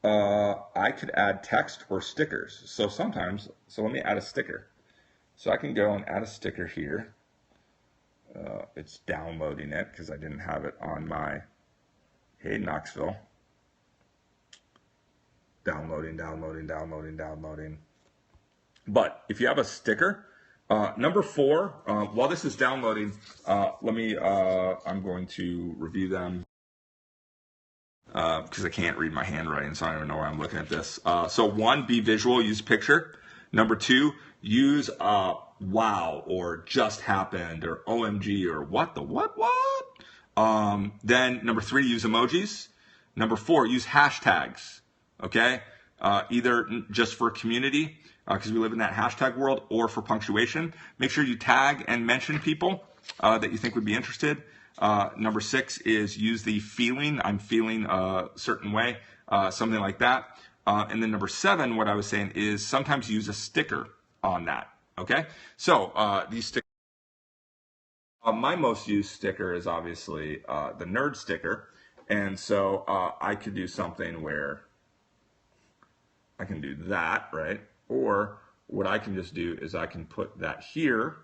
I could add text or stickers. So sometimes, so let me add a sticker. So I can go and add a sticker here. It's downloading it because I didn't have it on my, hey, Knoxville. Downloading. But if you have a sticker, number 4, while this is downloading, I'm going to review them because I can't read my handwriting, so I don't even know where I'm looking at this. So 1, be visual, use picture. Number 2, use wow, or just happened, or OMG, or what. Then number 3, use emojis. Number 4, use hashtags, okay? Either just for community, because we live in that hashtag world, or for punctuation. Make sure you tag and mention people that you think would be interested. Number 6 is use the feeling, I'm feeling a certain way, something like that. And then number 7, what I was saying is sometimes use a sticker on that. Okay, so these stickers. My most used sticker is obviously the nerd sticker, and so I could do something where I can do that, right? Or what I can just do is I can put that here,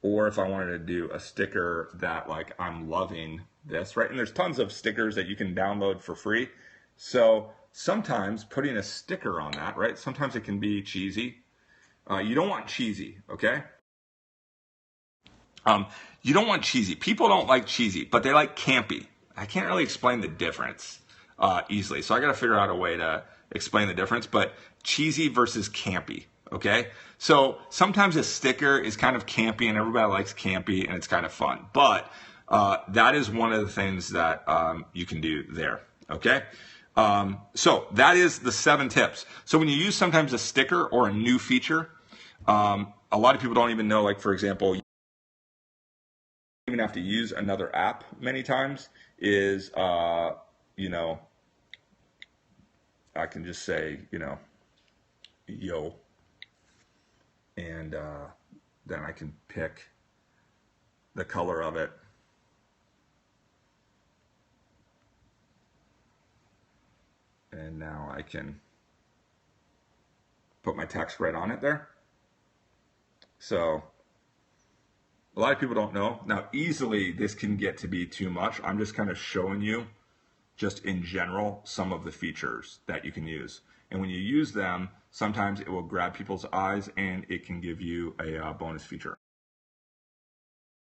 or if I wanted to do a sticker that like I'm loving this, right? And there's tons of stickers that you can download for free. So sometimes putting a sticker on that, right? Sometimes it can be cheesy. You don't want cheesy, okay? You don't want cheesy. People don't like cheesy, but they like campy. I can't really explain the difference easily, so I got to figure out a way to explain the difference. But cheesy versus campy, okay? So sometimes a sticker is kind of campy, and everybody likes campy, and it's kind of fun. But that is one of the things that you can do there, okay? So that is the 7 tips. So when you use sometimes a sticker or a new feature, a lot of people don't even know, like, for example, you even have to use another app many times is, you know, I can just say, you know, yo, and then I can pick the color of it. And now I can put my text right on it there. So a lot of people don't know. Now, easily this can get to be too much. I'm just kind of showing you just in general some of the features that you can use. And when you use them, sometimes it will grab people's eyes and it can give you a bonus feature.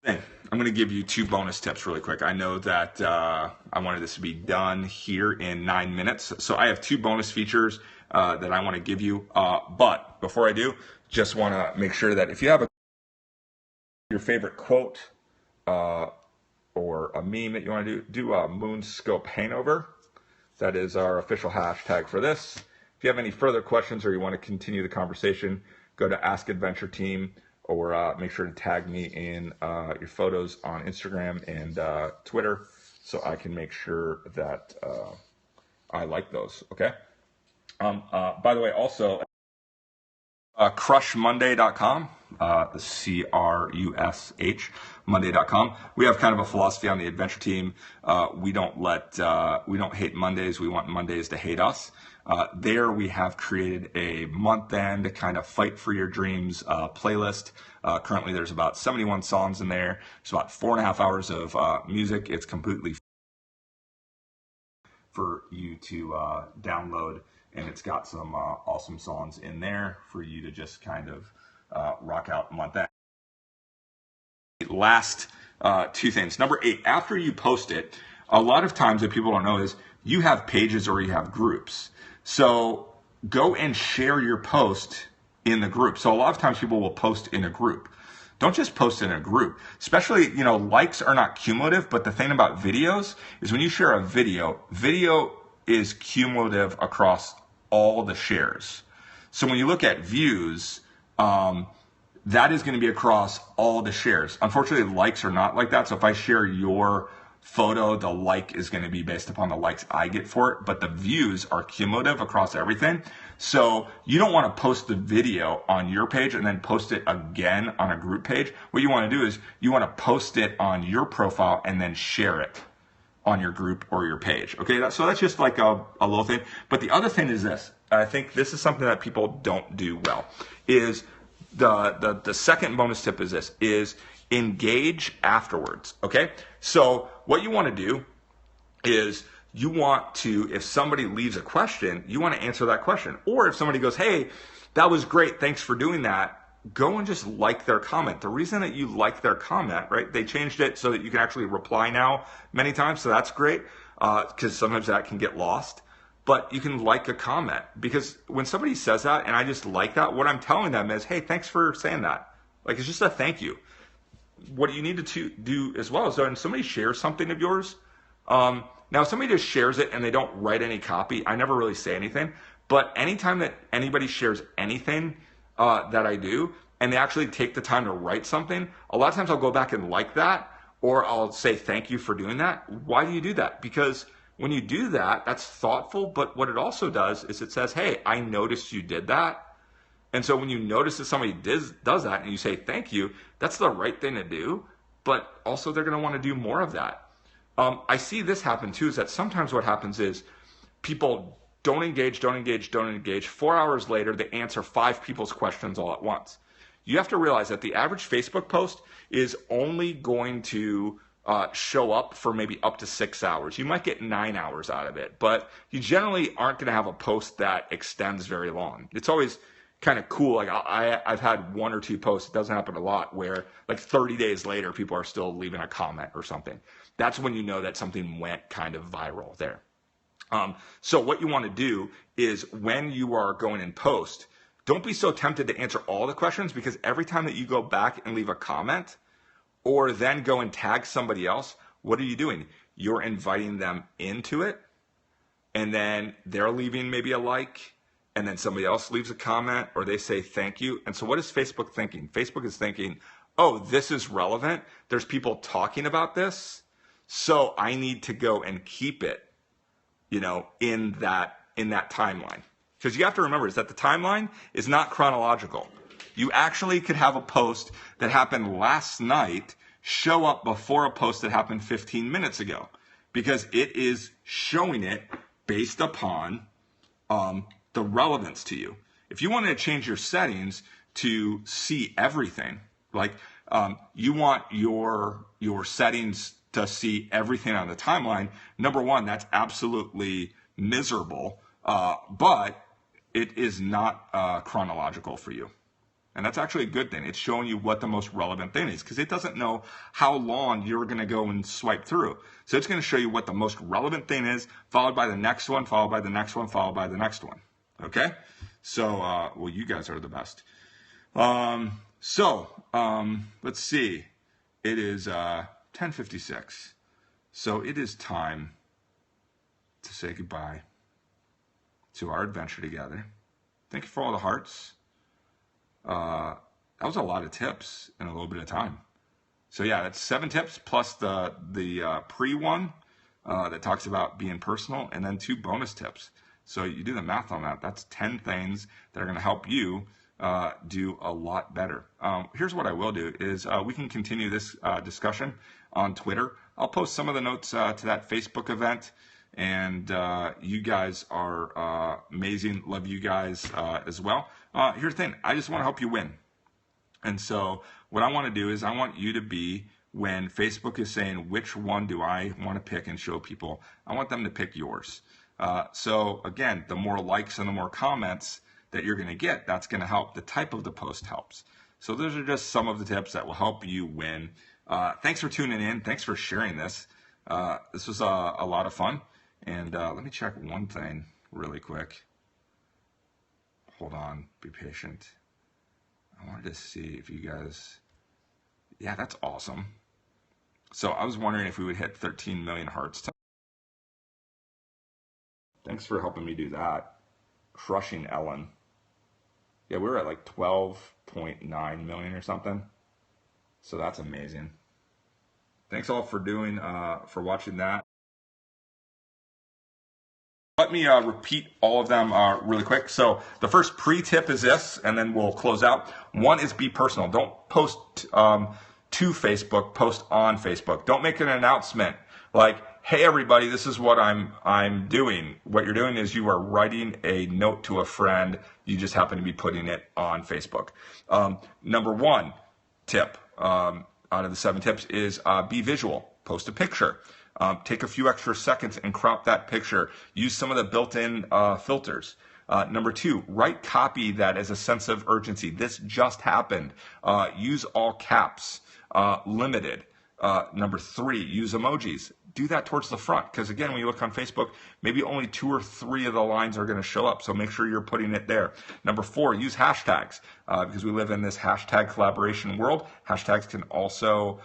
I'm going to give you 2 bonus tips really quick. I know that I wanted this to be done here in 9 minutes. So I have 2 bonus features that I want to give you. But before I do, just want to make sure that if you have your favorite quote or a meme that you want to do a Moonscope hangover. That is our official hashtag for this. If you have any further questions or you want to continue the conversation, go to Ask Adventure Team, or make sure to tag me in your photos on Instagram and Twitter, so I can make sure that I like those. Okay. By the way, also crushmonday.com, CRUSH Monday.com. We have kind of a philosophy on the Adventure Team. We don't hate Mondays. We want Mondays to hate us. There we have created a month-end kind of fight for your dreams playlist. Currently there's about 71 songs in there. It's about 4.5 hours of music. It's completely for you to download, and it's got some awesome songs in there for you to just kind of rock out month end. Last two things. Number 8, after you post it, a lot of times what people don't know is you have pages or you have groups. So go and share your post in the group. So a lot of times people will post in a group. Don't just post in a group. Especially, likes are not cumulative, but the thing about videos is when you share a video is cumulative across all the shares. So when you look at views, that is going to be across all the shares. Unfortunately, likes are not like that. So if I share your photo, the like is going to be based upon the likes I get for it, but the views are cumulative across everything. So you don't want to post the video on your page and then post it again on a group page. What you want to do is you want to post it on your profile and then share it on your group or your page. Okay, so that's just like a little thing. But the other thing is this. I think this is something that people don't do well. Is the second bonus tip is this, is engage afterwards. Okay, so what you want to do is you want to, if somebody leaves a question, you want to answer that question. Or if somebody goes, hey, that was great, thanks for doing that, go and just like their comment. The reason that you like their comment, right? They changed it so that you can actually reply now many times, so that's great, because sometimes that can get lost. But you can like a comment, because when somebody says that and I just like that, what I'm telling them is, hey, thanks for saying that. Like, it's just a thank you. What you need to do as well is when somebody shares something of yours, now if somebody just shares it and they don't write any copy, I never really say anything. But anytime that anybody shares anything that I do, and they actually take the time to write something, a lot of times I'll go back and like that, or I'll say thank you for doing that. Why do you do that? Because when you do that, that's thoughtful, but what it also does is it says, hey, I noticed you did that. And so when you notice that somebody does that and you say thank you, that's the right thing to do, but also they're going to want to do more of that. I see this happen too, is that sometimes what happens is people don't engage. 4 hours later, they answer 5 people's questions all at once. You have to realize that the average Facebook post is only going to show up for maybe up to 6 hours. You might get 9 hours out of it, but you generally aren't going to have a post that extends very long. It's always kind of cool. Like I've had 1 or 2 posts, it doesn't happen a lot, where like 30 days later, people are still leaving a comment or something. That's when you know that something went kind of viral there. So what you want to do is when you are going in post, don't be so tempted to answer all the questions, because every time that you go back and leave a comment or then go and tag somebody else, what are you doing? You're inviting them into it, and then they're leaving maybe a like, and then somebody else leaves a comment, or they say thank you. And so what is Facebook thinking? Facebook is thinking, oh, this is relevant. There's people talking about this, so I need to go and keep it, in that timeline. Because you have to remember is that the timeline is not chronological. You actually could have a post that happened last night show up before a post that happened 15 minutes ago, because it is showing it based upon the relevance to you. If you wanted to change your settings to see everything, like you want your settings to see everything on the timeline, number one, that's absolutely miserable, but it is not chronological for you. And that's actually a good thing. It's showing you what the most relevant thing is, because it doesn't know how long you're going to go and swipe through. So it's going to show you what the most relevant thing is, followed by the next one, followed by the next one, followed by the next one. Okay? So, well, you guys are the best. Let's see. It is 10:56. So it is time to say goodbye to our adventure together. Thank you for all the hearts. that was a lot of tips in a little bit of time. So yeah, that's 7 tips plus the pre one that talks about being personal, and then 2 bonus tips. So you do the math on that. That's 10 things that are going to help you do a lot better. Here's what I will do is we can continue this discussion on Twitter. I'll post some of the notes to that Facebook event, and you guys are amazing. Love you guys as well. Here's the thing. I just want to help you win. And so what I want to do is I want you to be, when Facebook is saying which one do I want to pick and show people, I want them to pick yours. So again, the more likes and the more comments that you're going to get, that's going to help. The type of the post helps. So those are just some of the tips that will help you win. Thanks for tuning in. Thanks for sharing this. This was a lot of fun. And let me check one thing really quick. Hold on. Be patient. I wanted to see if you guys... Yeah, that's awesome. So I was wondering if we would hit 13 million hearts. Thanks for helping me do that. Crushing Ellen. Yeah, we were at like 12.9 million or something. So that's amazing. Thanks all for watching that. Let me repeat all of them really quick. So the first pre-tip is this, and then we'll close out. One is be personal. Don't post to Facebook, post on Facebook. Don't make an announcement like, hey everybody, this is what I'm doing. What you're doing is you are writing a note to a friend. You just happen to be putting it on Facebook. Number 1 tip out of the 7 tips is be visual. Post a picture. Take a few extra seconds and crop that picture. Use some of the built-in filters. Number 2, write copy that has a sense of urgency. This just happened. Use all caps. Limited. Number 3, use emojis. Do that towards the front, because again, when you look on Facebook, maybe only 2 or 3 of the lines are going to show up, so make sure you're putting it there. Number 4, use hashtags, because we live in this hashtag collaboration world. Hashtags can also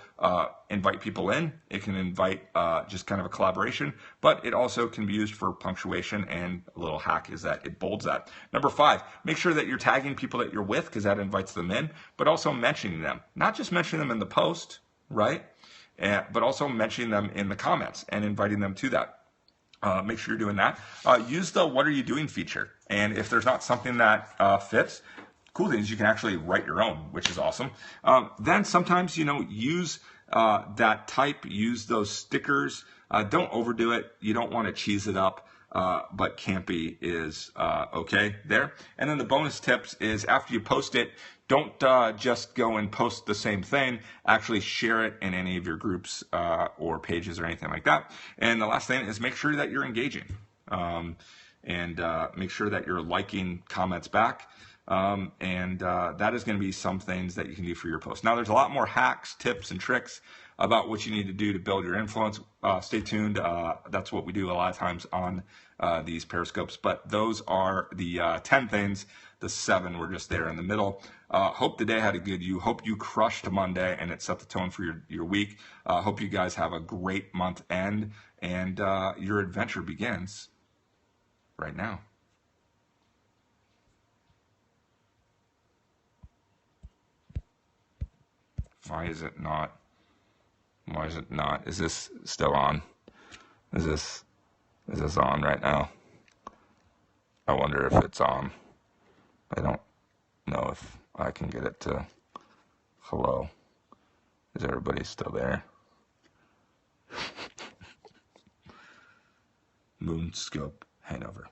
invite people in. It can invite just kind of a collaboration, but it also can be used for punctuation, and a little hack is that it bolds that. Number 5, make sure that you're tagging people that you're with, because that invites them in, but also mentioning them. Not just mentioning them in the post, right? But also mentioning them in the comments and inviting them to that. Make sure you're doing that. Use the what are you doing feature. And if there's not something that fits, cool thing is you can actually write your own, which is awesome. Then sometimes, use that type, use those stickers. Don't overdo it. You don't want to cheese it up. But campy is okay there. And then the bonus tips is after you post it, don't just go and post the same thing. Actually share it in any of your groups or pages or anything like that. And the last thing is make sure that you're engaging. And make sure that you're liking comments back. And that is going to be some things that you can do for your post. Now, there's a lot more hacks, tips, and tricks about what you need to do to build your influence. Stay tuned. That's what we do a lot of times on these Periscopes. But those are the 10 things. The 7 were just there in the middle. Hope the day had a good you. Hope you crushed Monday and it set the tone for your week. Hope you guys have a great month end. And your adventure begins right now. Why is it not? Why is it not? Is this still on? Is this on right now? I wonder if it's on. I don't know if I can get it to hello. Is everybody still there? Moonscope hangover.